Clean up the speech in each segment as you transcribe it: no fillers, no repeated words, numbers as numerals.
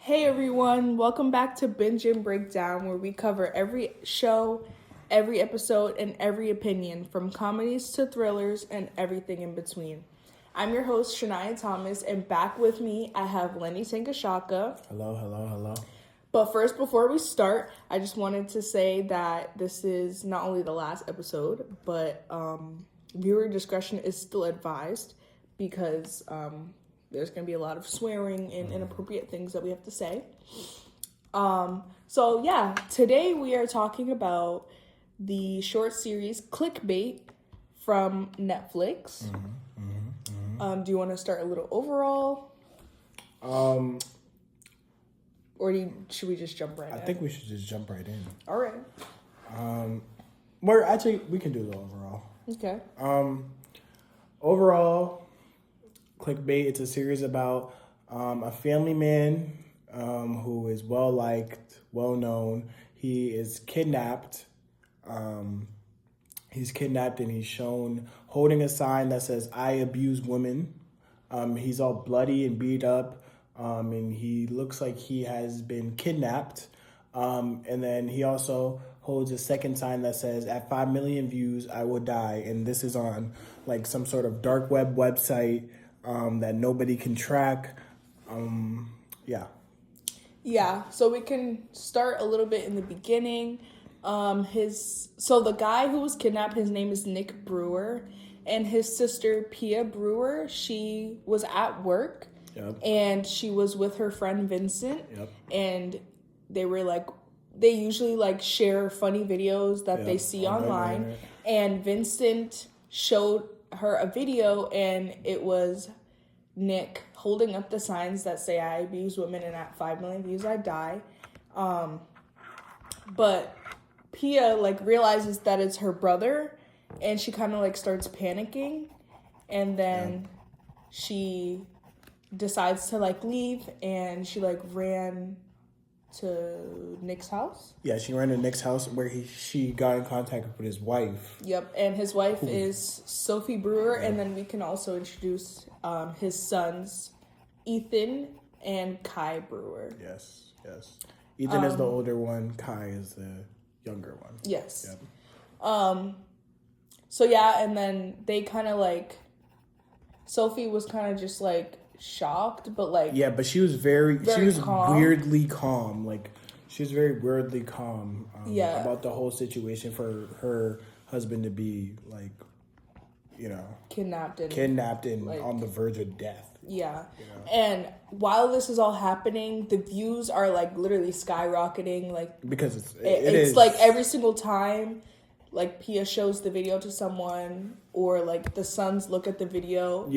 Hey everyone, welcome back to Binge and Breakdown, where we cover every show, every episode, and every opinion, from comedies to thrillers and everything in between. I'm your host, Shania Thomas, and back with me, I have Lenny Tankashaka. Hello. But first, before we start, I just wanted to say that this is not only the last episode, but viewer discretion is still advised because there's going to be a lot of swearing and inappropriate things that we have to say. Today we are talking about the short series Clickbait from Netflix. Do you want to start a little overall? Or should we just jump right in? I think we should just jump right in. All right. We can do the overall. Okay. Overall, Clickbait, it's a series about a family man who is well-liked, well-known. He is kidnapped. He's kidnapped and he's shown holding a sign that says, "I abuse women." He's all bloody and beat up. And he looks like he has been kidnapped. And then he also holds a second sign that says, "At 5 million views, I will die." And this is on like some sort of dark web website that nobody can track. Yeah, so we can start a little bit in the beginning. The guy who was kidnapped, his name is Nick Brewer, and his sister Pia Brewer, she was at work. Yep. And she was with her friend Vincent. Yep. And they usually share funny videos that they see online. And Vincent showed her a video, and it was Nick holding up the signs that say, "I abuse women, and at 5 million views I die." But Pia realizes that it's her brother, and she kind of starts panicking, and then she decides to leave, and she ran to Nick's house. Yeah, she ran to Nick's house where she got in contact with his wife. Yep, and his wife is Sophie Brewer, and then we can also introduce his sons, Ethan and Kai Brewer. Yes. Ethan is the older one. Kai is the younger one. Yes. Yep. And then they kind of Sophie was kind of just shocked, but but she was very she was calm. weirdly calm. She was very weirdly calm about the whole situation for her husband to be kidnapped and on the verge of death. Yeah. And while this is all happening, the views are literally skyrocketing. Because it's every single time Pia shows the video to someone, or the sons look at the video,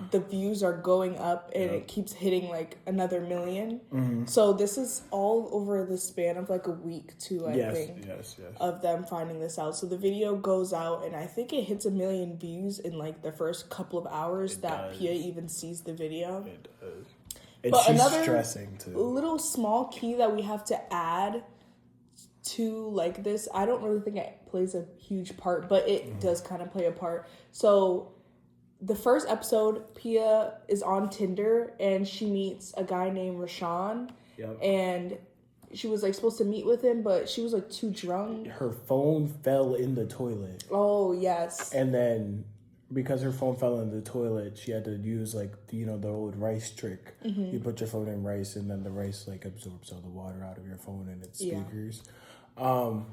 the views are going up, and it keeps hitting another million. Mm-hmm. So this is all over the span of a week too, I think. Yes. Of them finding this out. So the video goes out, and I think it hits 1 million views in the first couple of hours Pia even sees the video. It does. And but she's another stressing too. Little small key that we have to add to this, I don't really think it plays a huge part, but it does kind of play a part. So the first episode, Pia is on Tinder, and she meets a guy named Rashawn. Yep. And she was supposed to meet with him, but she was too drunk. Her phone fell in the toilet. Oh yes. And then because her phone fell in the toilet, she had to use the old rice trick. Mm-hmm. You put your phone in rice, and then the rice absorbs all the water out of your phone and its speakers. So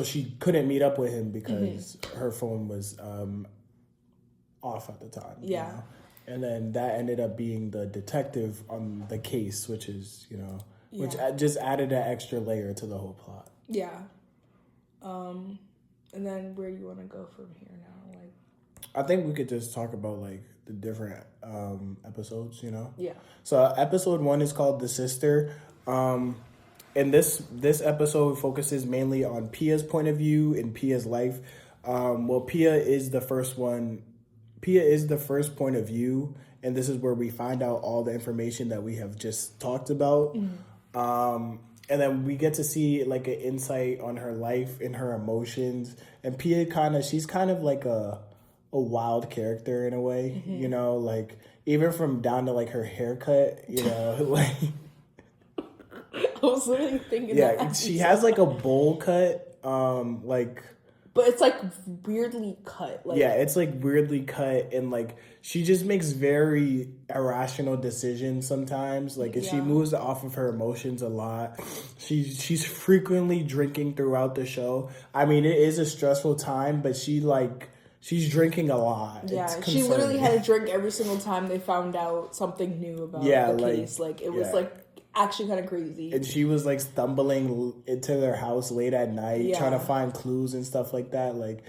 she couldn't meet up with him because her phone was off at the time. Yeah. You know? And then that ended up being the detective on the case, which is, which just added an extra layer to the whole plot. Yeah. And then where do you want to go from here now? I think we could just talk about the different episodes, Yeah. So episode 1 is called The Sister. And this episode focuses mainly on Pia's point of view and Pia's life. Pia is the first one. Pia is the first point of view, and this is where we find out all the information that we have just talked about. And then we get to see an insight on her life and her emotions. And Pia she's kind of a wild character in a way, even from down to her haircut, was literally thinking that. Yeah, she has like a bowl cut, but it's like weirdly cut. Like, yeah, it's like weirdly cut, and like she just makes very irrational decisions sometimes. Like, if she moves off of her emotions a lot, she's frequently drinking throughout the show. I mean, it is a stressful time, but she's drinking a lot. Yeah, she literally had to drink every single time they found out something new about the case. Like, it was like actually kind of crazy. And she was like stumbling into their house late at night, trying to find clues and stuff like that. Like,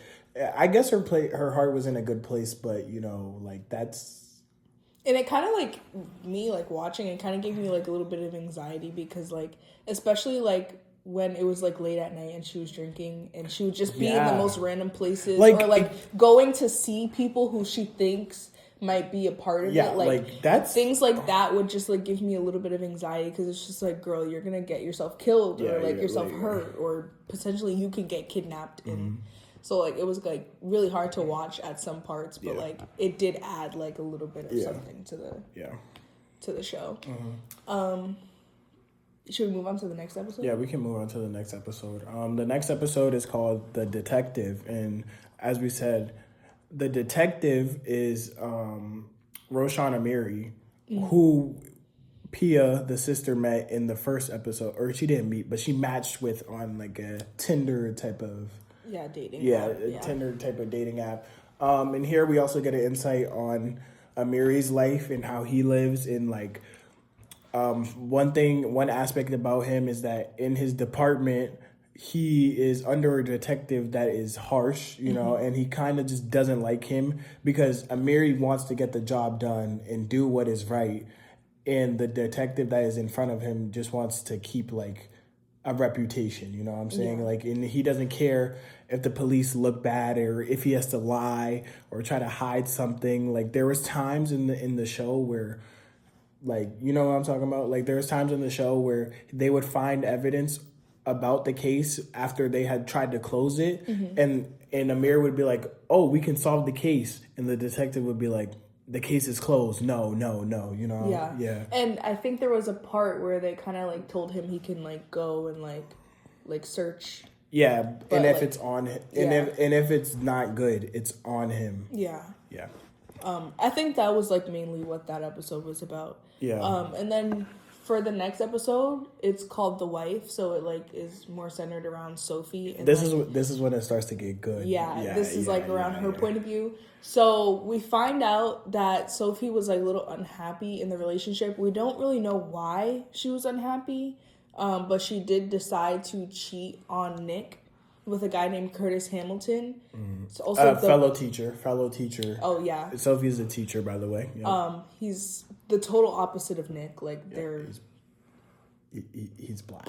I guess her heart was in a good place, but like that's. And it kind of like me like watching it kind of gave me like a little bit of anxiety because like especially like when it was like late at night and she was drinking and she would just be in the most random places or like going to see people who she thinks might be a part of it. Like that's things like that would just like give me a little bit of anxiety because it's just like, girl, you're gonna get yourself killed or like yourself hurt or potentially you could get kidnapped. And so like it was like really hard to watch at some parts, but like it did add like a little bit of something to the show. Should we move on to the next episode? Yeah, we can move on to the next episode. The next episode is called The Detective, and as we said, the detective is Roshan Amiri, who Pia, the sister, met in the first episode, or she didn't meet, but she matched with on like a Tinder type of dating app. Tinder type of dating app. And here we also get an insight on Amiri's life and how he lives in like. One aspect about him is that in his department, he is under a detective that is harsh, and he kind of just doesn't like him because Amiri wants to get the job done and do what is right. And the detective that is in front of him just wants to keep like a reputation, you know what I'm saying? Yeah. Like, and he doesn't care if the police look bad or if he has to lie or try to hide something. Like, there was times in the show where, like, you know what I'm talking about? Like, there was times in the show where they would find evidence about the case after they had tried to close it, and Amir would be like, "Oh, we can solve the case," and the detective would be like, "The case is closed. No, you know." Yeah. And I think there was a part where they kind of like told him he can like go and like search. Yeah, and if it's on him, and if it's not good, it's on him. Yeah. Yeah. I think that was like mainly what that episode was about. Yeah. And then for the next episode, it's called The Wife, so it like is more centered around Sophie. And this is when it starts to get good. This is like around her point of view. So we find out that Sophie was like a little unhappy in the relationship. We don't really know why she was unhappy, but she did decide to cheat on Nick with a guy named Curtis Hamilton. So also fellow teacher. Oh yeah. Sophie's a teacher, by the way. Yeah. He's the total opposite of Nick. Like he's black.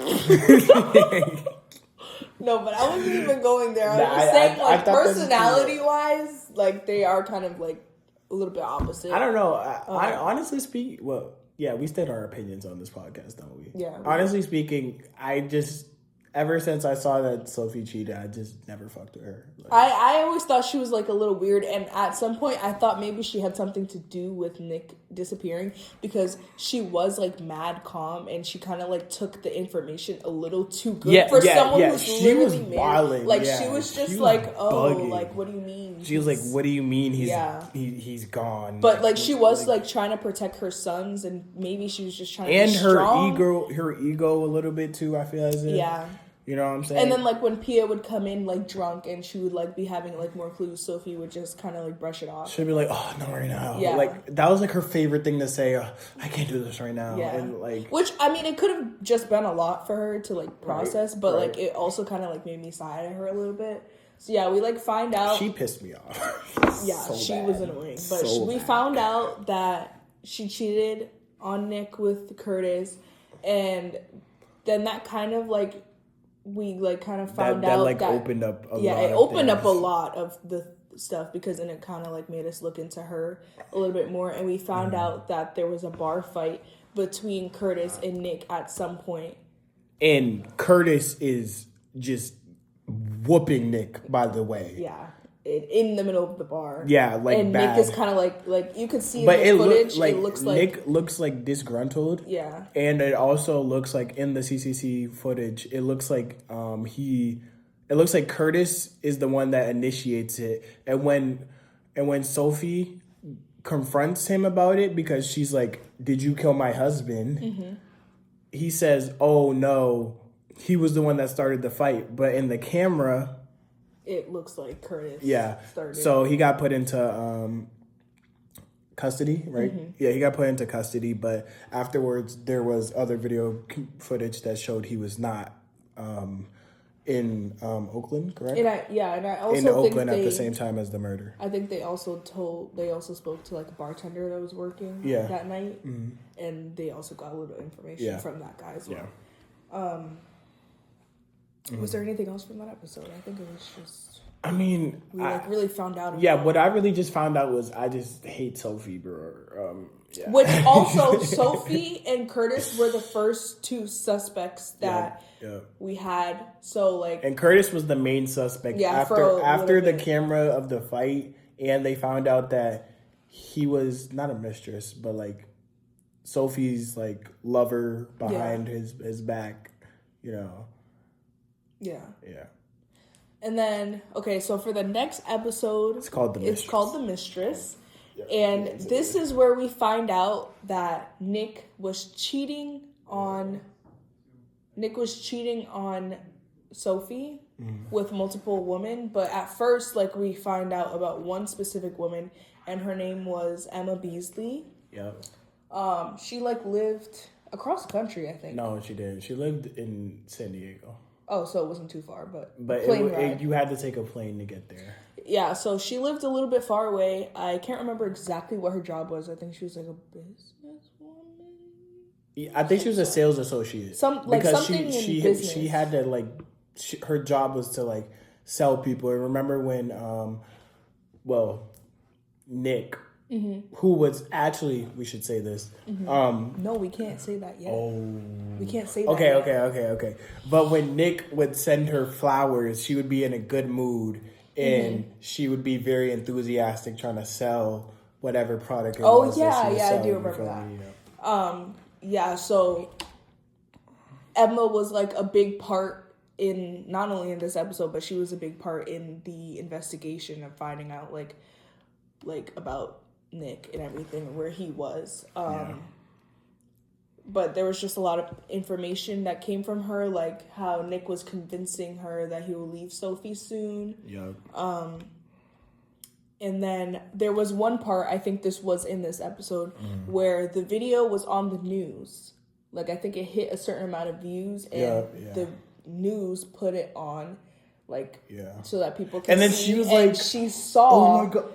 No, but I wasn't even going there. I was just saying, like, personality-wise, like, they are kind of, like, a little bit opposite. I don't know. I honestly speak... Well, yeah, we state our opinions on this podcast, don't we? Yeah. Honestly speaking, I just... Ever since I saw that Sophie cheated, I just never fucked with her. Like, I always thought she was, like, a little weird, and at some point, I thought maybe she had something to do with Nick disappearing, because she was, like, mad calm, and she kind of, like, took the information a little too good for someone who's she was married. wilding. Like, she was just like, bugging. Like, what do you mean? She was like, what do you mean he's gone? But, like, she was, like, trying to protect her sons, and maybe she was just trying to be strong. her ego a little bit, too, I feel as if. Yeah. You know what I'm saying? And then, like, when Pia would come in, like, drunk, and she would, like, be having, like, more clues, Sophie would just kind of, like, brush it off. She'd be like, oh, not right now. Yeah. Like, that was, like, her favorite thing to say. I can't do this right now. Yeah. And, like... Which, I mean, it could have just been a lot for her to, like, process, but, like, it also kind of, like, made me sigh at her a little bit. So, yeah, we, like, find out... She pissed me off. Yeah, so she was annoying. But we found out that she cheated on Nick with Curtis, and then that kind of, like... We, like, kind of found out that... opened up a lot. Yeah, it opened up a lot of the stuff because then it kind of, like, made us look into her a little bit more. And we found out that there was a bar fight between Curtis and Nick at some point. And Curtis is just whooping Nick, by the way. Yeah. in the middle of the bar. Yeah, like and bad. Nick is kind of like you could see but in the footage. Like, it looks like Nick looks like disgruntled. Yeah, and it also looks like in the CCC footage, it looks like it looks like Curtis is the one that initiates it, and when Sophie confronts him about it because she's like, "Did you kill my husband?" Mm-hmm. He says, "Oh no, he was the one that started the fight," but in the camera. It looks like Curtis. Yeah. Started. So he got put into custody, right? Mm-hmm. Yeah, he got put into custody, but afterwards there was other video footage that showed he was not in Oakland, correct? And I also in Oakland at the same time as the murder. I think they also spoke to like a bartender that was working that night, and they also got a little information from that guy as well. Yeah. Was there anything else from that episode? I think it was just. I mean, we really found out. What I really just found out was I just hate Sophie, bro. Which also Sophie and Curtis were the first two suspects that we had. So like, and Curtis was the main suspect. After the camera of the fight, and they found out that he was not a mistress, but like Sophie's like lover behind his back, you know. Yeah. Yeah. And then, okay, so for the next episode, it's called The Mistress. Yeah, and this is where we find out that Nick was cheating on Sophie with multiple women. But at first, like, we find out about one specific woman, and her name was Emma Beasley. Yep. She like lived across the country, I think. No, she didn't. She lived in San Diego. Oh, so it wasn't too far, but you had to take a plane to get there. Yeah, so she lived a little bit far away. I can't remember exactly what her job was. I think she was like a businesswoman. Yeah, I think she was a sales associate. She had to like, her job was to like sell people. And remember when, Nick. Mm-hmm. Who was actually, we should say this. Mm-hmm. No, we can't say that yet. Oh. We can't say that Okay. But when Nick would send her flowers, she would be in a good mood and she would be very enthusiastic trying to sell whatever product it was. I do remember that. So Emma was like a big part in, not only in this episode, but she was a big part in the investigation of finding out like about Nick and everything, where he was. But there was just a lot of information that came from her, like how Nick was convincing her that he will leave Sophie soon. Yeah. And then there was one part, I think this was in this episode, where the video was on the news. Like, I think it hit a certain amount of views, and the news put it on, like, so that people can see. And then she was like, she saw. Oh my God.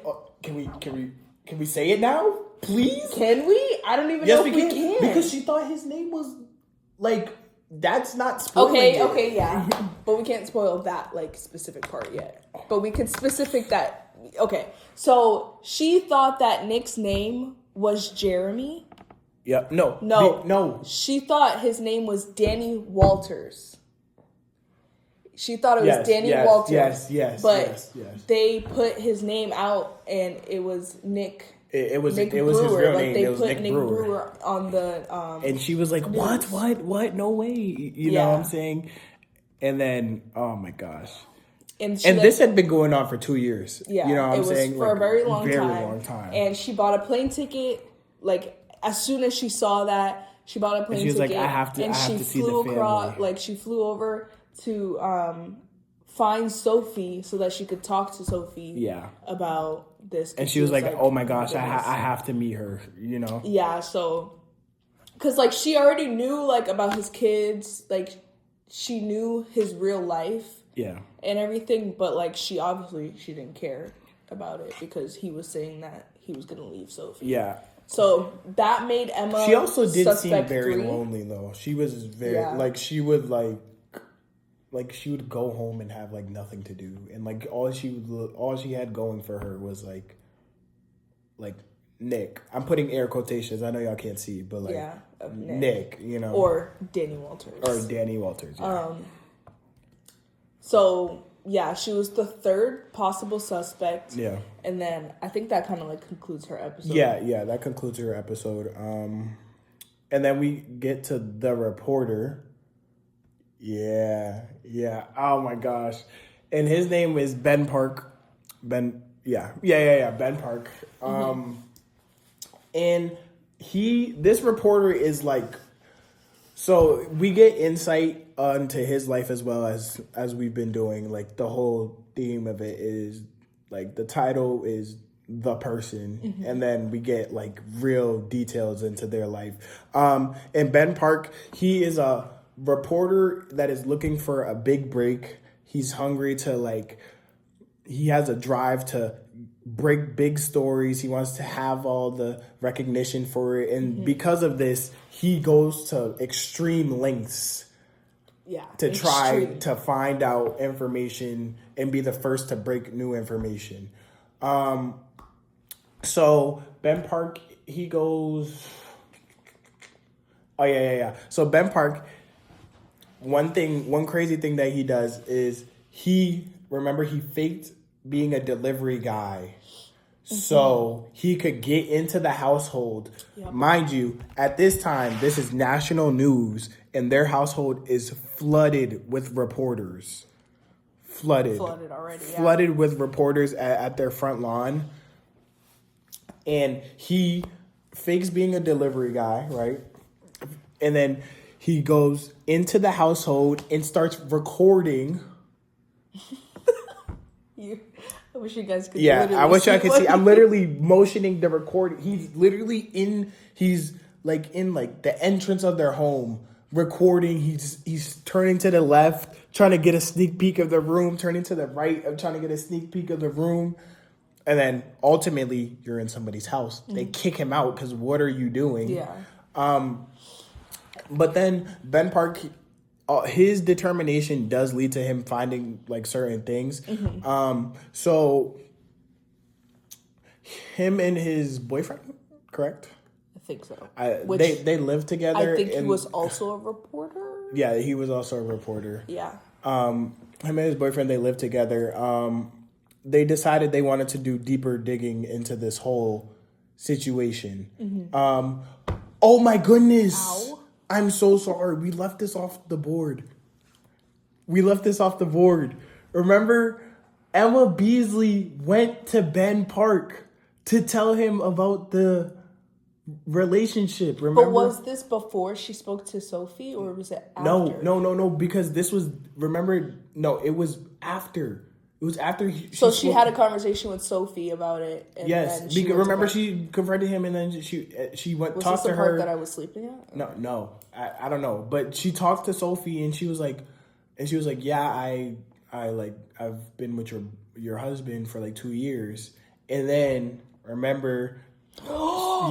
Can we say it now? Please? Can we? I don't even know if we can. Because she thought his name was, like, that's not spoiling. Okay, yeah. But we can't spoil that, like, specific part yet. But we can specific that. Okay. So she thought that Nick's name was Jeremy. Yeah. No. She thought his name was Danny Walters. She thought it was Danny Walters. Yes. They put his name out, and it was Nick. It was his real name. They it was put Nick Brewer on the. And she was like, "What? No way!" You know what I'm saying? And then, oh my gosh. And this had been going on for 2 years. Yeah, you know what I'm saying? For a very long time. And she bought a plane ticket. Like, as soon as she saw that, she bought a plane ticket. And she was like, I have to see the family. Like, she flew over to find Sophie so that she could talk to Sophie about this. And she was like, oh my gosh, I have to meet her, you know? Yeah, so, because, like, she already knew, like, about his kids, like, she knew his real life. Yeah. And everything, but, like, she didn't care about it because he was saying that he was going to leave Sophie. Yeah. So that made Emma. She also did seem very lonely, though. She was very, like, she would she would go home and have, like, nothing to do. And, like, all she had going for her was, like Nick. I'm putting air quotations. I know y'all can't see, but, like, Nick, you know. Or Danny Walters. Yeah. So, Yeah, she was the third possible suspect. Yeah. And then I think that kind of like concludes her episode. Yeah, that concludes her episode. And then we get to the reporter. Yeah. Oh my gosh. And his name is Ben Park. Ben Park. And this reporter is like, so we get insight into his life as well as we've been doing. Like the whole theme of it is like the title is The Person, and then we get like real details into their life. And Ben Park, he is a reporter that is looking for a big break. He's hungry to he has a drive to break big stories. He wants to have all the recognition for it. And because of this, he goes to extreme lengths to try to find out information and be the first to break new information. So Ben Park, he goes... Oh, yeah. So Ben Park, one crazy thing that he does is he faked being a delivery guy so he could get into the household. Yep. Mind you, at this time, this is national news, and their household is flooded with reporters. Flooded already. Flooded with reporters at their front lawn. And he fakes being a delivery guy, right? And then he goes into the household and starts recording. I wish you guys could. Yeah, I wish I could see. I'm literally motioning the record. He's literally He's like in like the entrance of their home recording. He's turning to the left, trying to get a sneak peek of the room. Turning to the right, I'm trying to get a sneak peek of the room. And then ultimately, you're in somebody's house. They kick him out because what are you doing? Yeah. But then Ben Park, his determination does lead to him finding like certain things. So him and his boyfriend, correct? I think so. They lived together. I think he was also a reporter. Yeah, he was also a reporter. Yeah. Him and his boyfriend, they lived together. They decided they wanted to do deeper digging into this whole situation. Oh my goodness. Ow. I'm so sorry. We left this off the board. Remember, Emma Beasley went to Ben Park to tell him about the relationship. Remember? But was this before she spoke to Sophie, or was it after? No. Because this was, remember, no, it was after. It was after she had a conversation with Sophie about it. And yes, then she confronted him, and then she went talked to her. Was this the part that I was sleeping at? No, I don't know. But she talked to Sophie, and she was like, yeah, I've been with your husband for like 2 years, and then remember.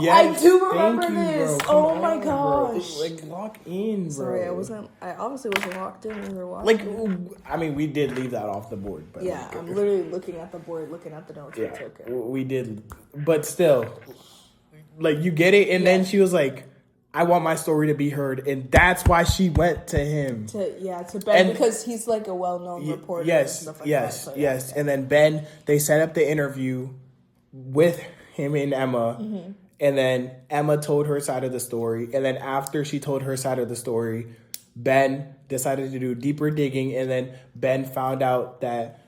Yes, I do remember this. Oh my gosh! Like lock in, bro. Sorry, I obviously wasn't locked in when we were watching. Like, I mean, we did leave that off the board, but yeah, I'm literally looking at the board, looking at the notes. Yeah, we did, but still, like you get it. And then she was like, "I want my story to be heard," and that's why she went to him. To Ben, because he's like a well-known reporter. Yes, and stuff like yes, that, so yes. And then Ben, they set up the interview with him and Emma. And then Emma told her side of the story. And then after she told her side of the story, Ben decided to do deeper digging. And then Ben found out that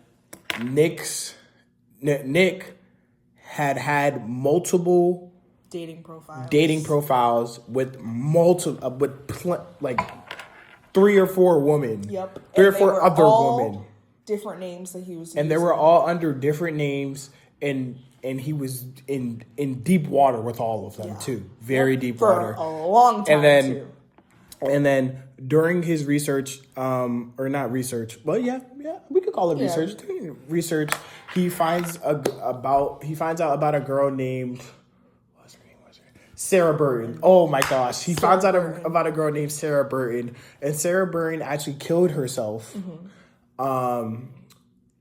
Nick had multiple dating profiles with like 3 or 4 women. Yep. 3 or 4 other women. Different names that he was using. And they were all under different names, and he was in deep water with all of them too. Very deep water. For a long time And then during his research, or not research, but yeah, we could call it research. During research, he finds out about a girl named what's her name? Sarah Burton. Oh my gosh. He finds out about a girl named Sarah Burton, and Sarah Burton actually killed herself.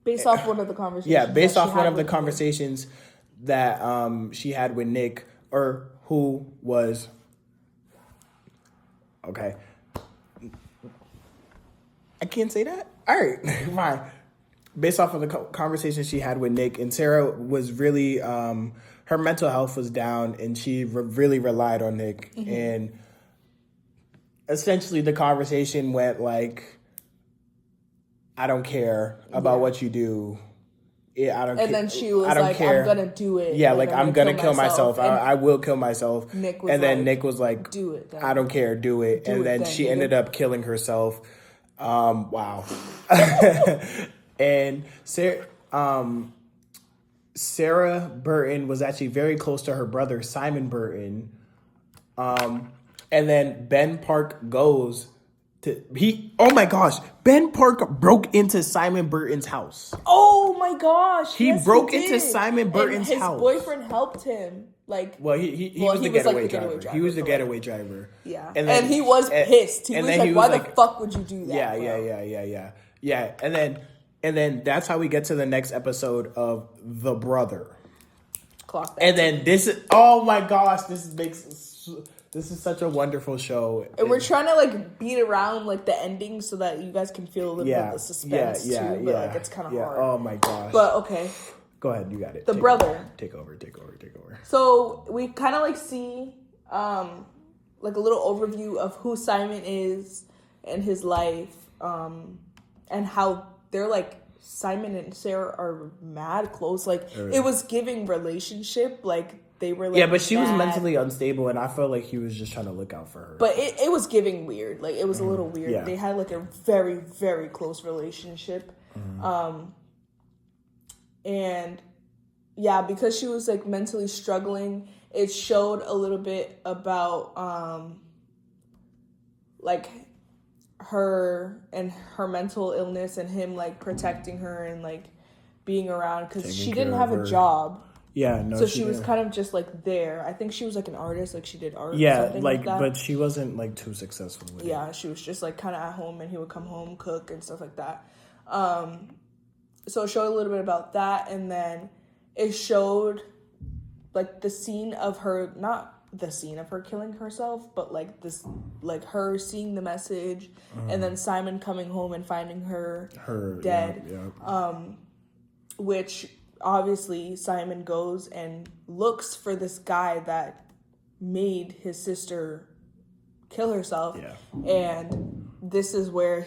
Based off one of the conversations. Yeah, based off one of the conversations that she had with Nick, or who was okay. I can't say that. All right, fine. based off of the conversation she had with Nick, and Sarah was really, her mental health was down, and she really relied on Nick. Mm-hmm. And essentially the conversation went like, I don't care about what you do. Yeah, I don't care. And then she was like, care. I'm going to do it. Yeah, like, I'm going to kill myself. I will kill myself. Nick was then Nick was like, do it. Then. I don't care. Do it. And then she ended up killing herself. Wow. And Sarah Burton was actually very close to her brother, Simon Burton. And then Ben Park goes to oh my gosh, Ben Park broke into Simon Burton's house. Oh my gosh. He broke into Simon Burton's and house. His boyfriend helped him. Like, well, he was the getaway driver. He was the getaway driver. Yeah. And he was pissed. He was like, why the fuck would you do that? Yeah. And then that's how we get to the next episode of The Brother. Clock that. And then this is, oh my gosh, this is such a wonderful show. And we're trying to like beat around like the ending so that you guys can feel a little bit of the suspense too. But like it's kind of hard. Oh my gosh. But okay. Go ahead, you got it. The brother. Take over. So we kind of like see like a little overview of who Simon is and his life, and how they're like Simon and Sarah are mad close. Like it was giving relationship. Like they were like but she was mentally unstable, and I felt like he was just trying to look out for her. But it was giving weird. Like it was a little weird. Yeah. They had like a very, very close relationship. And yeah, because she was like mentally struggling, it showed a little bit about like her and her mental illness and him like protecting her and like being around because she didn't have a job. Yeah, no. So she was kind of just like there. I think she was like an artist, like she did art. Yeah, like but she wasn't like too successful with it. Yeah, she was just like kind of at home, and he would come home, cook and stuff like that. So it showed a little bit about that, and then it showed like the scene of her, not the scene of her killing herself, but like this, like her seeing the message, and then Simon coming home and finding her dead. Yeah. Which obviously Simon goes and looks for this guy that made his sister kill herself. Yeah. And this is where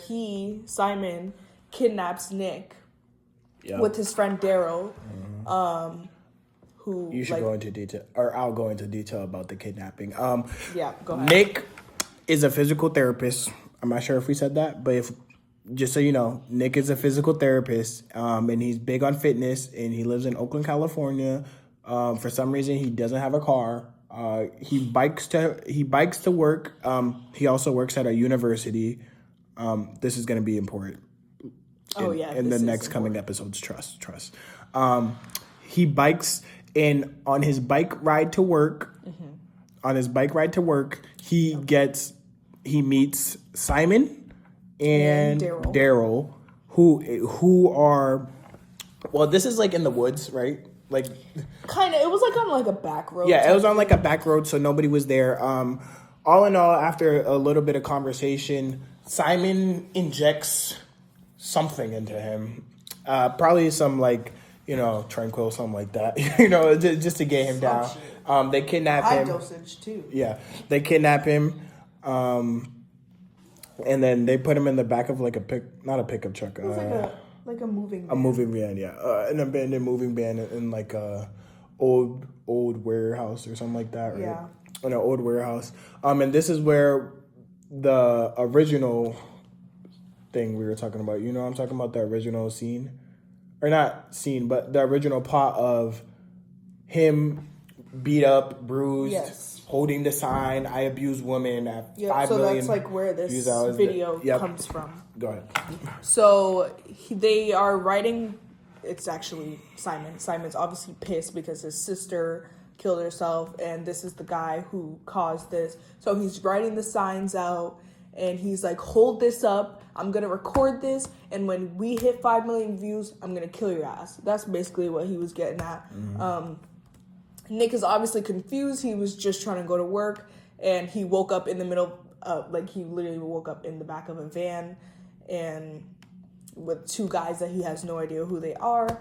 Simon kidnaps Nick with his friend Daryl. Who you should go into detail, or I'll go into detail about the kidnapping. Go ahead. Nick is a physical therapist. I'm not sure if we said that, but just so you know, Nick is a physical therapist, and he's big on fitness, and he lives in Oakland, California. For some reason, he doesn't have a car. He bikes to work. He also works at a university. This is going to be important. In the next coming episodes, trust. He bikes, and on his bike ride to work, he meets Simon and Daryl, who are, well, this is like in the woods, right? Like kind of, it was like on like a back road. Yeah, it was on like a back road, so nobody was there. All in all, after a little bit of conversation, Simon injects something into him, probably some like, Tranquil, something like that, just to get him down. They kidnap him. High dosage too. Yeah, they kidnap him, and then they put him in the back of like not a pickup truck. It was like a moving van. A moving van, yeah, an abandoned moving van in like a old warehouse or something like that, right? Yeah, in an old warehouse. And this is where the original thing we were talking about. I'm talking about the original scene. Or not scene, but the original plot of him beat up, bruised, holding the sign, I abuse women at 5 million. So that's like where this video comes from. Go ahead. So they are writing, it's actually Simon. Simon's obviously pissed because his sister killed herself, and this is the guy who caused this. So he's writing the signs out, and he's like, hold this up. I'm going to record this, and when we hit 5 million views, I'm going to kill your ass. That's basically what he was getting at. Nick is obviously confused. He was just trying to go to work, and he woke up in the middle of, he literally woke up in the back of a van, and with two guys that he has no idea who they are.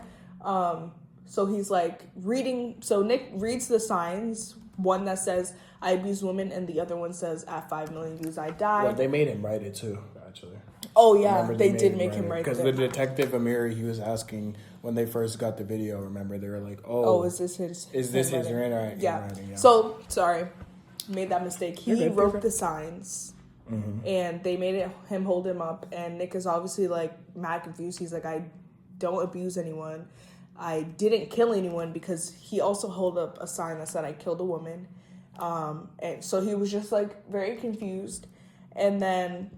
So he's like reading. So Nick reads the signs. One that says "I abuse women" and the other one says "At 5 million views, I die." Well, they made him write it too, actually. Oh yeah, they did make him write it. Because the detective Amir, he was asking when they first got the video. Remember, they were like, "Oh, is this his handwriting?" Yeah. So sorry, made that mistake. He wrote the signs, and they made him hold him up. And Nick is obviously like mad confused. He's like, "I don't abuse anyone. I didn't kill anyone," because he also held up a sign that said "I killed a woman." And so he was just like very confused. And then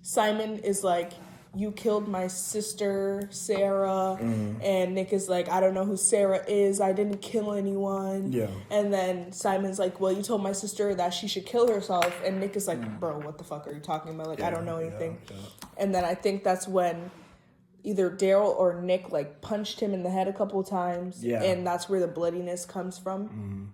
Simon is like, "You killed my sister, Sarah." And Nick is like, "I don't know who Sarah is. I didn't kill anyone." Yeah. And then Simon's like, "Well, you told my sister that she should kill herself." And Nick is like, "Bro, what the fuck are you talking about? Like, I don't know anything." And then I think that's when either Daryl or Nick like punched him in the head a couple of times. Yeah. And that's where the bloodiness comes from.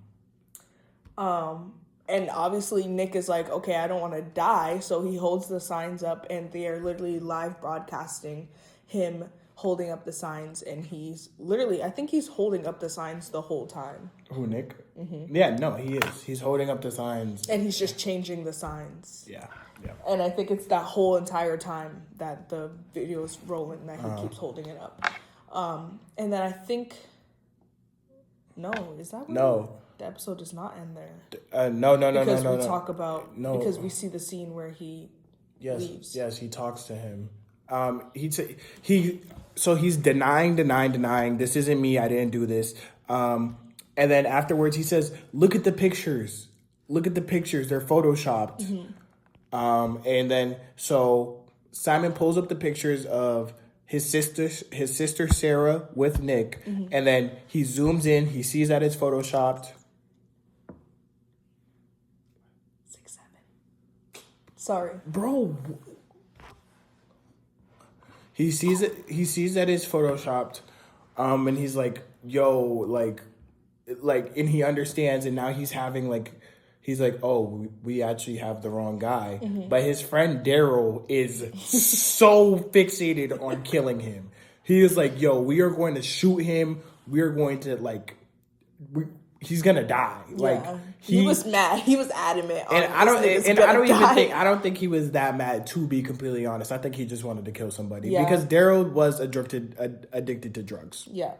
And obviously Nick is like, okay, I don't want to die. So he holds the signs up and they are literally live broadcasting him holding up the signs. And he's literally, I think he's holding up the signs the whole time. Who, Nick? Yeah, no, he is. He's holding up the signs. And he's just changing the signs. Yeah. And I think it's that whole entire time that the video's rolling that he keeps holding it up. And then I think, is that what No. The episode does not end there. No. Because we talk about, because we see the scene where he leaves. Yes, he talks to him. So he's denying. This isn't me. I didn't do this. And then afterwards he says, look at the pictures. They're photoshopped. And then so Simon pulls up the pictures of his sister Sarah with Nick, and then he zooms in. He sees that it's photoshopped. 6, 7. Sorry, bro. He sees it. He sees that it's photoshopped, and he's like, "Yo, like," and he understands, and now he's having like. He's like, oh, we actually have the wrong guy. But his friend Daryl is so fixated on killing him. He is like, yo, we are going to shoot him. We are going to, he's going to die. Yeah. Like he was mad. He was adamant. And I don't think he was that mad, to be completely honest. I think he just wanted to kill somebody. Yeah. Because Daryl was addicted to drugs. Yeah.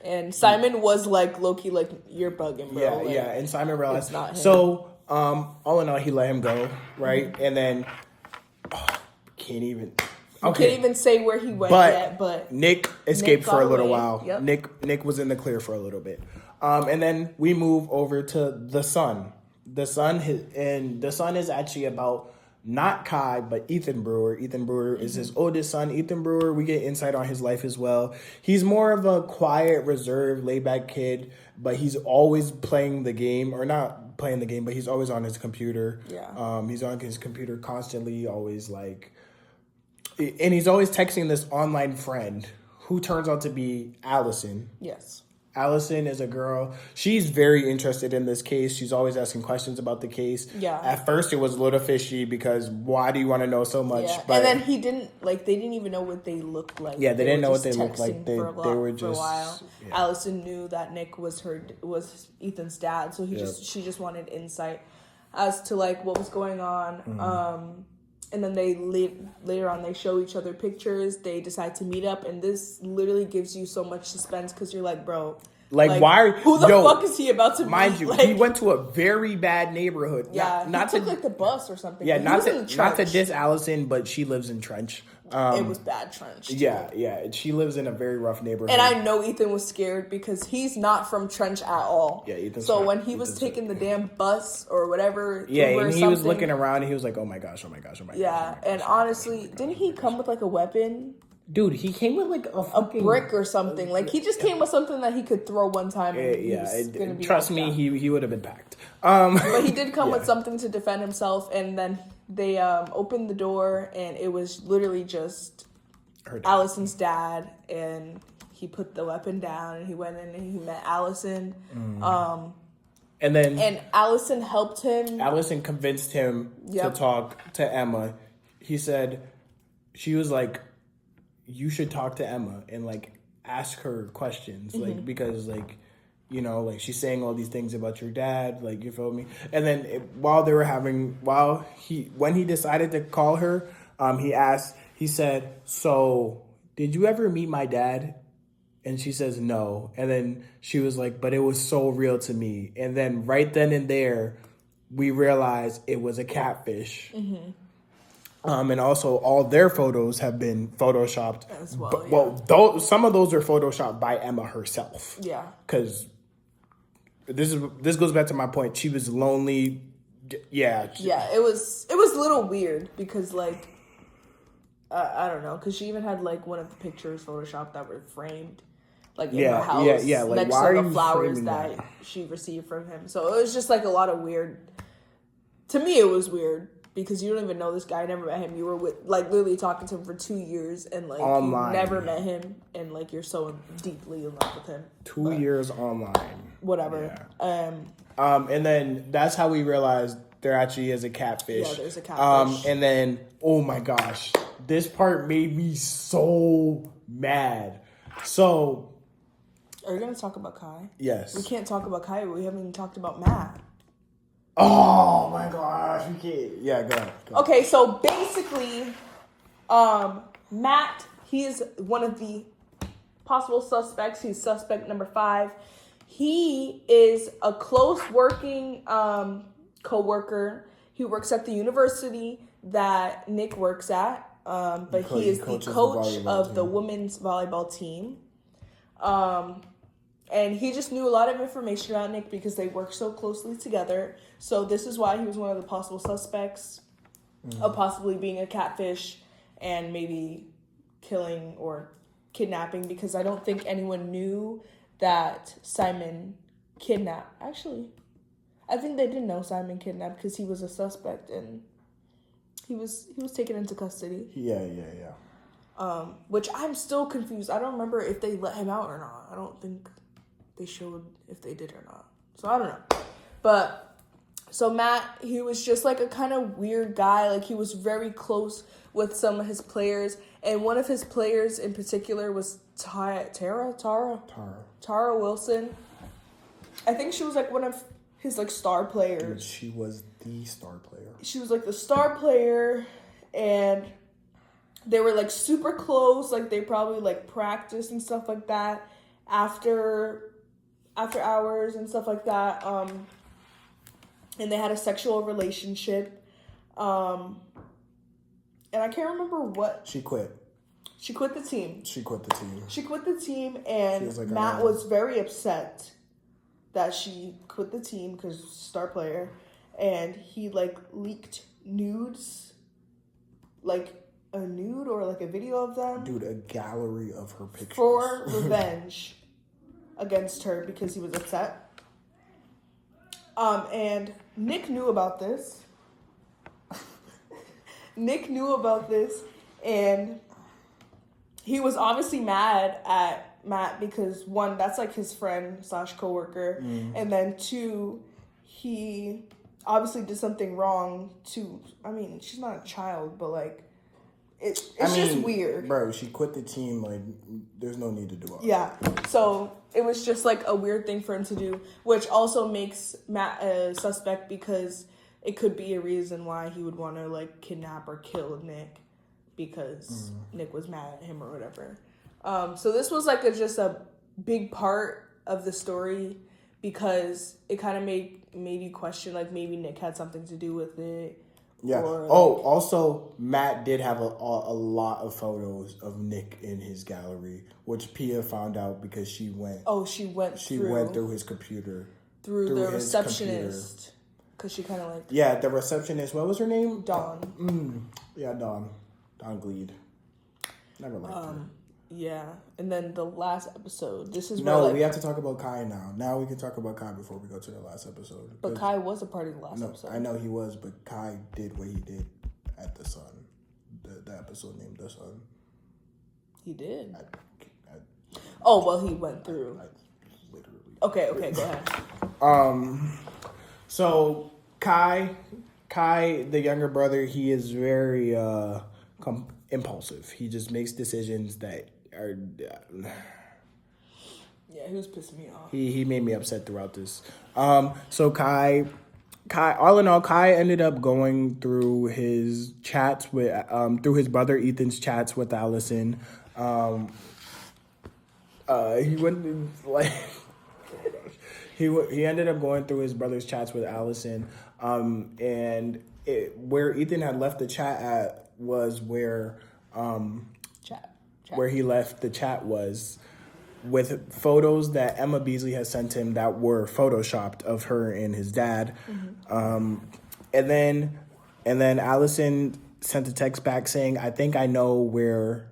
And Simon was like, low-key, like, you're bugging, bro. Yeah. And Simon realized. It's not him. So, all in all, he let him go, right? And then, can't even say where he went yet, but Nick escaped for a little while. Yep. Nick was in the clear for a little bit. And then we move over to the son. The son is actually about not Kai, but Ethan Brewer. Ethan Brewer is his oldest son. Ethan Brewer, we get insight on his life as well. He's more of a quiet, reserved, laid-back kid, but he's always playing the game, or not playing the game, but he's always on his computer. Yeah. He's on his computer constantly, always and he's always texting this online friend who turns out to be Allison. Yes. Allison is a girl. She's very interested in this case. She's always asking questions about the case. Yeah. At first, it was a little fishy because why do you want to know so much? Yeah. But, and then they didn't even know what they looked like. Yeah, they didn't know what they looked like. They were just for a while. Yeah. Allison knew that Nick was Ethan's dad, so she just wanted insight as to what was going on. And then later on they show each other pictures. They decide to meet up, and this literally gives you so much suspense because you're like, bro, why? Who the fuck is he about to meet? Mind you, he went to a very bad neighborhood. Yeah, not he took the bus or something. Yeah, not to diss Allison, but she lives in Trench. It was bad Trench. Too. Yeah. She lives in a very rough neighborhood. And I know Ethan was scared because he's not from Trench at all. Yeah, Ethan's so when he was taking the damn bus or whatever, and he was looking around and he was like, oh my gosh. Yeah, and honestly, didn't he come with a weapon? Dude, he came with a brick or something. He just came with something that he could throw one time. And trust me, he would have been packed. But he did come with something to defend himself, and then they opened the door, and it was literally just Allison's dad, and he put the weapon down, and he went in and he met Allison. And Allison helped him. Allison convinced him to talk to Emma. He said, she was like, you should talk to Emma and like ask her questions, like, because like, you know, like she's saying all these things about your dad, like, you feel me? And then when he decided to call her, he said, so did you ever meet my dad? And she says no. And then she was like, but it was so real to me. And then right then and there, we realized it was a catfish. And also all their photos have been photoshopped as well. But, well, some of those are photoshopped by Emma herself. Yeah. Because this goes back to my point. She was lonely. Yeah. Yeah, it was a little weird because like I don't know, because she even had like one of the pictures photoshopped that were framed like in her house like, next to the flowers that she received from him. So it was just like a lot of weird. To me, it was weird because you don't even know this guy. I never met him. You were literally talking to him for 2 years and like online. You never met him and like you're so deeply in love with him. 2 years online. Whatever. Yeah. And then that's how we realized there actually is a catfish. Yeah, there's a catfish. And then, oh my gosh, this part made me so mad. So, are you gonna talk about Kai? Yes. We can't talk about Kai. We haven't even talked about Matt. Oh my gosh, we can't. Yeah, go ahead. Okay, so basically, Matt, he is one of the possible suspects. He's suspect number 5. He is a close working co-worker. He works at the university that Nick works at, but he is the coach of the women's volleyball team. And he just knew a lot of information about Nick because they work so closely together. So this is why he was one of the possible suspects of possibly being a catfish and maybe killing or kidnapping, because I don't think anyone knew that Simon kidnapped. Actually, I think they didn't know Simon kidnapped because he was a suspect and he was taken into custody. Yeah. Which I'm still confused. I don't remember if they let him out or not. I don't think they showed if they did or not. So I don't know. But so Matt, he was just like a kind of weird guy. Like he was very close with some of his players. And one of his players in particular was Tara Wilson. I think she was like one of his like star players. She was the star player. She was like the star player, and they were like super close. Like they probably like practiced and stuff like that after hours and stuff like that. And they had a sexual relationship. And I can't remember what. She quit. She quit the team. And like, Matt was very upset that she quit the team because star player. And he like leaked nudes, like a nude or like a video of them. Dude, a gallery of her pictures. For revenge against her because he was upset. And Nick knew about this. And he was obviously mad at Matt because 1, that's like his friend / coworker, and then 2, he obviously did something wrong to. I mean, she's not a child, but like it's just weird, bro. She quit the team. Like, there's no need to do all that. Yeah, so it was just like a weird thing for him to do, which also makes Matt a suspect because it could be a reason why he would want to like kidnap or kill Nick because Nick was mad at him or whatever. So this was like just a big part of the story because it kind of made you question like maybe Nick had something to do with it. Yeah. Or, also, Matt did have a lot of photos of Nick in his gallery, which Pia found out because she went. Oh, she went through his computer. Through the receptionist. Because she kind of like. Yeah, the receptionist. What was her name? Dawn. Yeah, Dawn. Dawn Gleed. Never liked her. Yeah, and then the last episode. This is we have to talk about Kai now. Now we can talk about Kai before we go to the last episode. But Kai was a part of the last episode. I know he was, but Kai did what he did at The Sun. The episode named The Sun. He did. He went through. Literally. Okay, go ahead. So Kai, the younger brother, he is very impulsive. He just makes decisions that are. Yeah, he was pissing me off. He made me upset throughout this. So Kai, all in all, Kai ended up going through his chats with, through his brother Ethan's chats with Allison. He went like. He ended up going through his brother's chats with Allison, and where Ethan had left the chat at was where Chat. where he left the chat was with photos that Emma Beasley had sent him that were photoshopped of her and his dad, and then Allison sent a text back saying, "I think I know where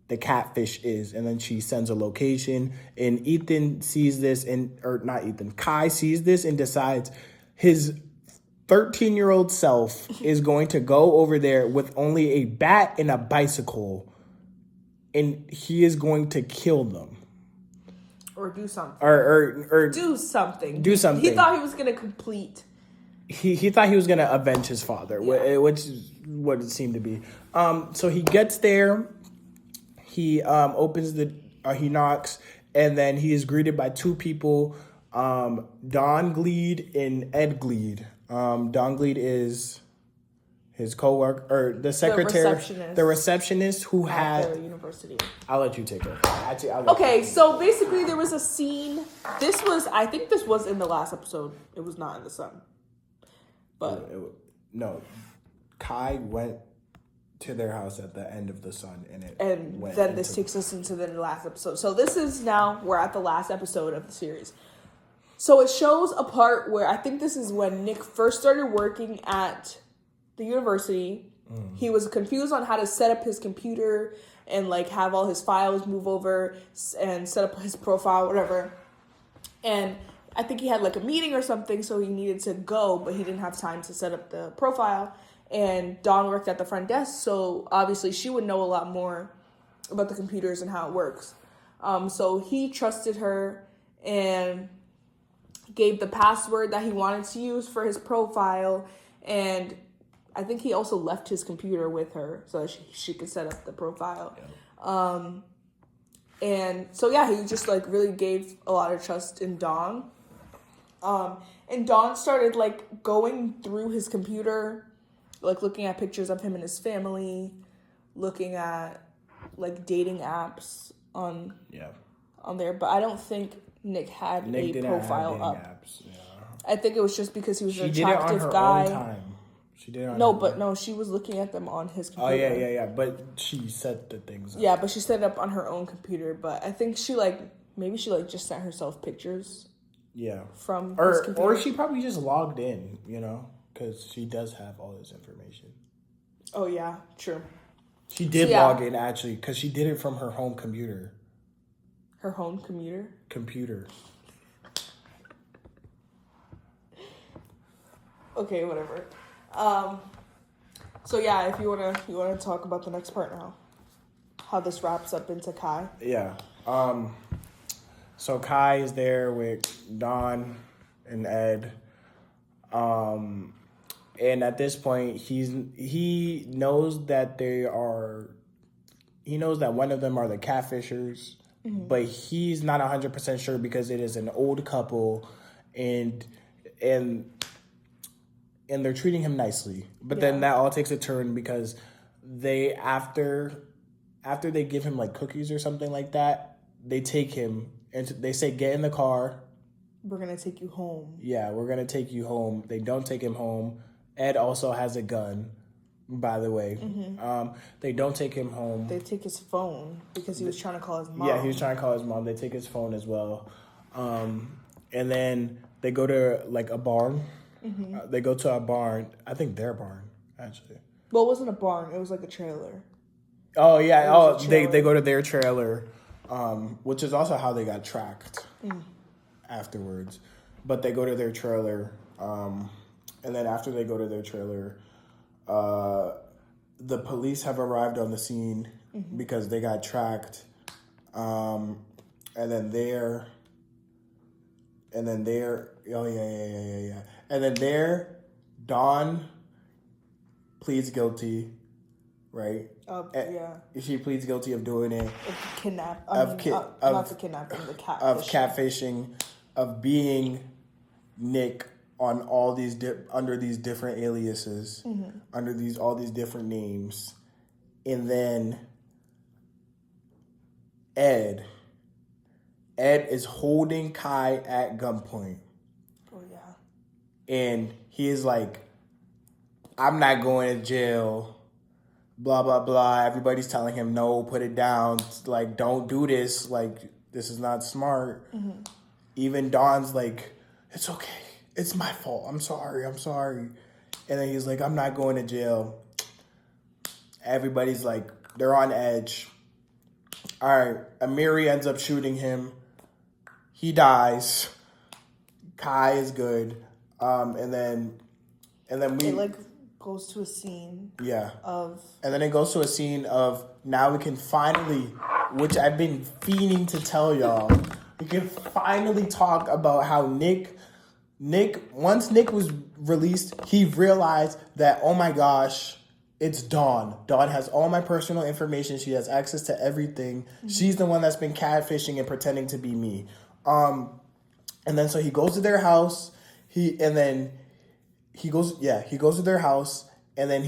the catfish is," and then she sends a location, and Ethan sees this, Kai sees this and decides his 13-year-old self is going to go over there with only a bat and a bicycle, and he is going to kill them. Or do something. Or do something. Do something. He thought he was going to complete. He thought he was going to avenge his father, which is what it seemed to be. So he gets there. He he knocks, and then he is greeted by two people, Don Gleed and Ed Gleed. Don Gleed is his coworker, or the secretary, the receptionist who had the university. I'll let you take it. Actually, Okay, so basically there was a scene. I think this was in the last episode. It was not in the sun. But no, Kai went to their house at the end of the sun, and then this takes us into the last episode. So this is now, we're at the last episode of the series. So it shows a part where I think this is when Nick first started working at the university. He was confused on how to set up his computer and like have all his files move over and set up his profile, whatever. And I think he had like a meeting or something, so he needed to go, but he didn't have time to set up the profile. And Dawn worked at the front desk, so obviously she would know a lot more about the computers and how it works. So he trusted her and gave the password that he wanted to use for his profile. And I think he also left his computer with her so that she could set up the profile. Yeah. And so, yeah, he just like really gave a lot of trust in Dawn. And Dawn started like going through his computer, like looking at pictures of him and his family, looking at like dating apps on there. But I don't think Nick had a profile up. Apps, yeah. I think it was just because he was an attractive guy. Own time. She did it on no, she was looking at them on his computer. Oh yeah. But she set the things up. Yeah, but she set it up on her own computer. But I think she maybe she just sent herself pictures. Yeah. From his computer. Or she probably just logged in, because she does have all this information. Oh, yeah, true. She did log in, actually, because she did it from her home computer. Her home computer? Computer. Okay, whatever. So, yeah, if you wanna talk about the next part now. How this wraps up into Kai. Yeah. So Kai is there with Dawn and Ed. And at this point, he knows that one of them are the catfishers, but he's not 100% sure because it is an old couple, and they're treating him nicely. But then that all takes a turn because they after they give him like cookies or something like that, they take him and they say, "Get in the car. We're going to take you home." Yeah, we're going to take you home. They don't take him home. Ed also has a gun, by the way. They don't take him home. They take his phone because he was trying to call his mom. Yeah, he was trying to call his mom. They take his phone as well. And then they go to like a barn. They go to a barn. I think their barn, actually. Well, it wasn't a barn. It was like a trailer. Oh, yeah. They go to their trailer, which is also how they got tracked afterwards. But they go to their trailer, and then after they go to their trailer, the police have arrived on the scene because they got tracked. And then there, oh, yeah. And then there, Dawn pleads guilty right? Yeah. She pleads guilty of doing it. Not the kidnapping, the catfishing. Of catfishing, of being Nick on all these under these different aliases, under all these different names, and then Ed is holding Kai at gunpoint. Oh yeah. And he is like, I'm not going to jail. Blah blah blah. Everybody's telling him no, put it down. Like, don't do this. Like, this is not smart. Even Dawn's like, it's okay. It's my fault. I'm sorry. And then he's like, I'm not going to jail. Everybody's like, they're on edge. All right. Amiri ends up shooting him. He dies. Kai is good. And then we... It, like, goes to a scene. Yeah. Of... And then it goes to a scene of, now we can finally, which I've been fiending to tell y'all, we can finally talk about how once Nick was released, he realized that, oh my gosh, it's Dawn. Dawn has all my personal information. She has access to everything. She's the one that's been catfishing and pretending to be me. And then so he goes to their house. He goes to their house, and then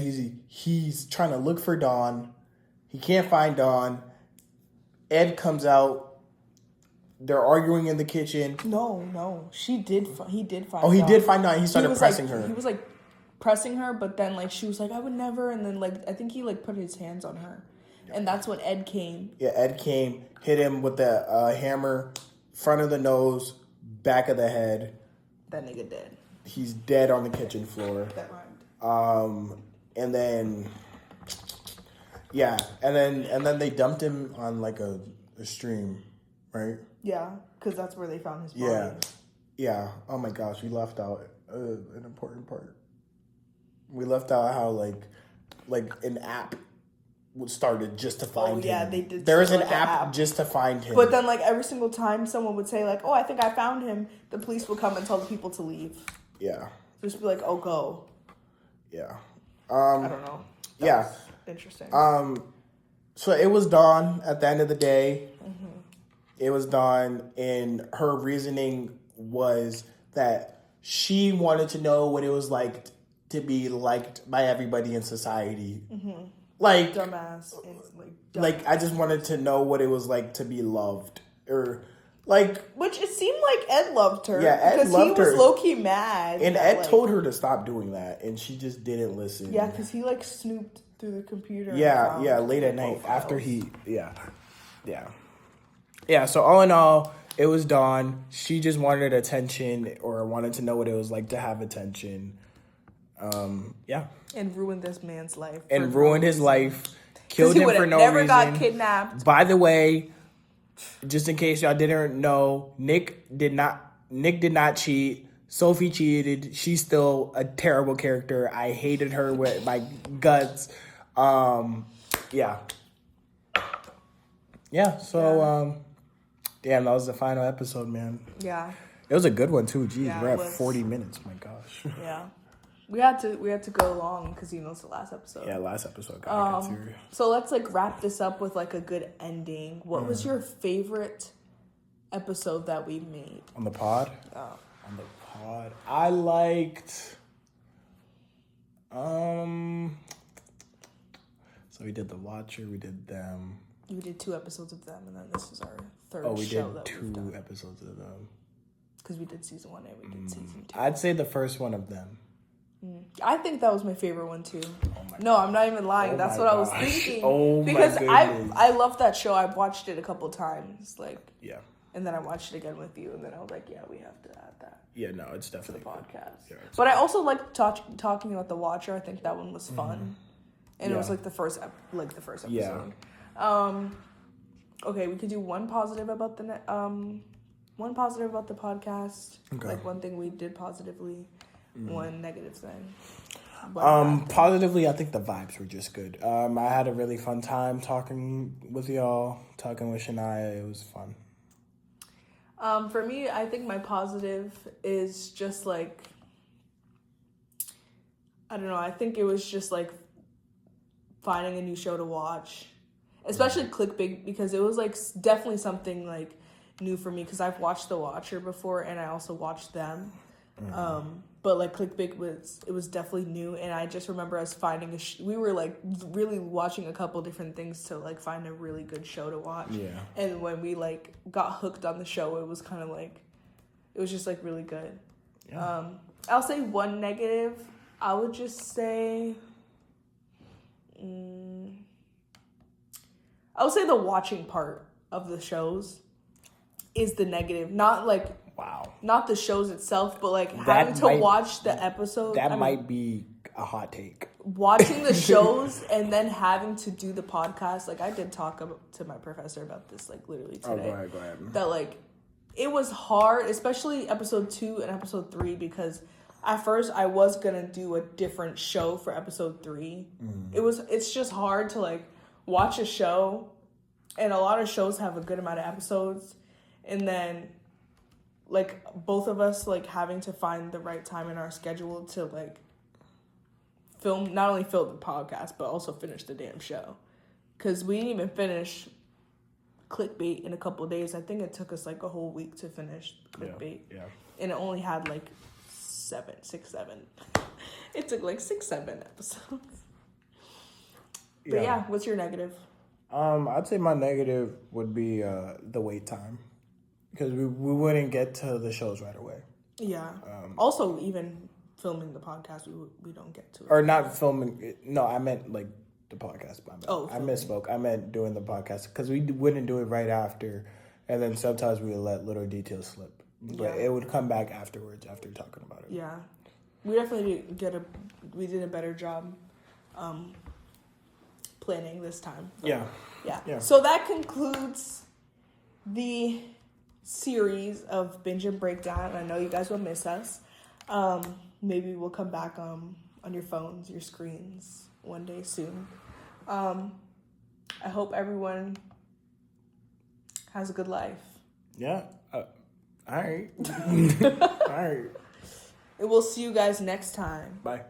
he's trying to look for Dawn. He can't find Dawn. Ed comes out. They're arguing in the kitchen. No. He did find Dawn. Oh, he did find Dawn. He started pressing her. He was like pressing her, but then like she was like, I would never. And then like I think he like put his hands on her, and that's when Ed came. Yeah, Ed came, hit him with the hammer, front of the nose, back of the head. That nigga dead. He's dead on the kitchen floor. That rhymed. And then, yeah, and then they dumped him on like a stream, right? Yeah, because that's where they found his body. Yeah. Oh my gosh, we left out an important part. We left out how like an app started just to find him. Oh yeah, they did. There was an app just to find him. But then like every single time someone would say like, oh, I think I found him, the police would come and tell the people to leave. Yeah. Just be like, oh, go. Yeah. I don't know. That was interesting. So it was Dawn at the end of the day. Mm-hmm. It was Dawn, and her reasoning was that she wanted to know what it was like to be liked by everybody in society. Mm-hmm. Like dumbass. Like I just wanted to know what it was like to be loved, or like, which it seemed like Ed loved her. Yeah, Ed loved her. Because he was low key mad, and Ed told her to stop doing that, and she just didn't listen. Yeah, because he like snooped through the computer. Yeah, late at night after he. Yeah. So all in all, it was Dawn. She just wanted attention, or wanted to know what it was like to have attention. Yeah. And ruined this man's life. And ruined his life. Killed him for no reason. Never got kidnapped. By the way, just in case y'all didn't know, Nick did not cheat. Sophie cheated. She's still a terrible character. I hated her with my guts. Yeah. So, damn, that was the final episode, man. Yeah. It was a good one too. Jeez, we're at 40 minutes. My gosh. Yeah. We had to go long because it's the last episode. Yeah, last episode got serious. So let's like wrap this up with like a good ending. What was your favorite episode that we made on the pod? On the pod, I liked. So we did The Watcher. We did them. We did 2 episodes of them, and then this is our third show. Oh, we did 2 episodes of them. Because we did season 1 and we did season 2. I'd say the first one of them. I think that was my favorite one too. No, I'm not even lying. That's what I was thinking. Because I love that show. I've watched it a couple times. Yeah. And then I watched it again with you, and then I was like, yeah, we have to add that. Yeah, no, it's definitely to the podcast. Yeah, but I also like talking about The Watcher. I think that one was fun, and it was like the first episode. Yeah. Okay, we could do one positive about the podcast. Okay. Like one thing we did positively. One negative thing. Positively, I think the vibes were just good. I had a really fun time talking with y'all, talking with Shania. It was fun. For me, I think my positive is just like, I don't know, I think it was just like finding a new show to watch, especially Clickbait, because it was like definitely something like new for me, because I've watched The Watcher before and I also watched them. But like Clickbait was definitely new, and I just remember us finding we were like really watching a couple different things to like find a really good show to watch. Yeah. And when we like got hooked on the show, it was kind of like, it was just like really good. Yeah. I'll say one negative. I would just say, I would say the watching part of the shows is the negative. Not like, wow, not the shows itself, but like having to watch the episode. That might be a hot take. Watching the shows and then having to do the podcast. Like, I did talk to my professor about this, like, literally today. Oh, go ahead. That, like, it was hard, especially episode 2 and episode 3, because at first I was gonna do a different show for episode 3. It's just hard to, like, watch a show, and a lot of shows have a good amount of episodes, and then, like, both of us, like, having to find the right time in our schedule to, like, not only film the podcast, but also finish the damn show. Because we didn't even finish Clickbait in a couple of days. I think it took us, like, a whole week to finish Clickbait. Yeah. And it only had, like, 7. It took, like, 6-7 episodes. But, yeah, what's your negative? I'd say my negative would be the wait time. Because we wouldn't get to the shows right away. Yeah. Also, even filming the podcast, we don't get to it. Or not filming. No, I meant like the podcast. I misspoke. I meant doing the podcast. Because we wouldn't do it right after. And then sometimes we would let little details slip. But it would come back afterwards after talking about it. Yeah. We definitely did a better job planning this time. Yeah. So that concludes the series of Binge and Breakdown. I know you guys will miss us. Maybe we'll come back on your phones, your screens one day soon. I hope everyone has a good life. Yeah. All right. All right. And we'll see you guys next time. Bye.